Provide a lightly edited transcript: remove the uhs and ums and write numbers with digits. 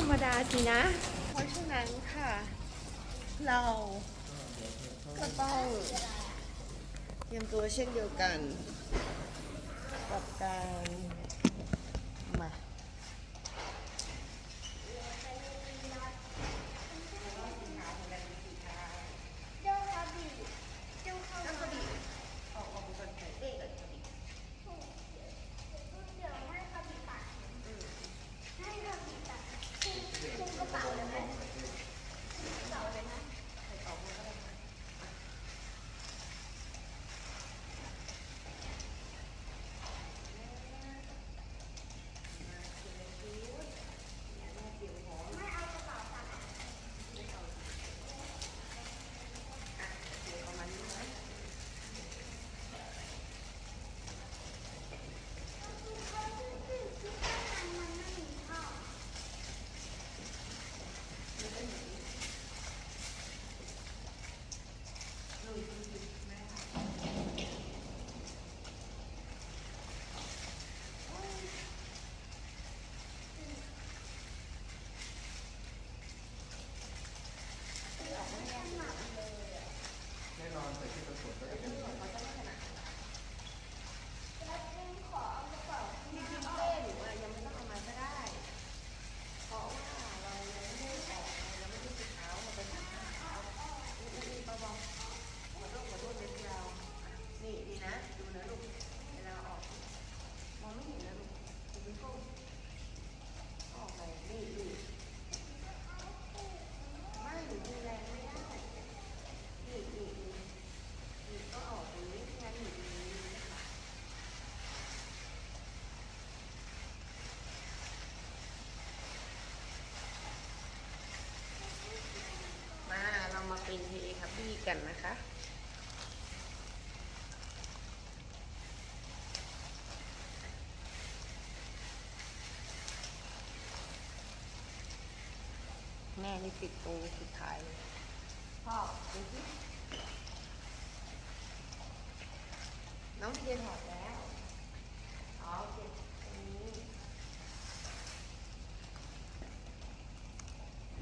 รมดาสินะ เพราะฉะนั้นค่ะ เราก็ต้องเตรียมตัวเช่นเดียวกันกับการมา แน่นอนใส่ชุดประกวดก็จะเป็นอย่างนี้ จริงๆเป้หนูอะยังไม่ต้องเอามาก็ได้ เพราะว่าเรายังไม่ได้ออกเรายังไม่ได้ติดเท้าเราเป็นเท้านี่เบาๆขอโทษเล็บยาวนี่ดีนะ ดูนะลูก เวลาออก มองไม่เห็นนะลูกดูเป็นก้มออกไปนี่ไม่หนูดูแรงไม่ได้นี่ก็ออกตรงนี้งั้นหนูดูนี้นะคะ มาเรามาเป็นเทคับบี้กันนะคะ แม่นี่ติดตรงสุดท้ายเลยพ่อดูสิน้องเทียนถอดแล้ว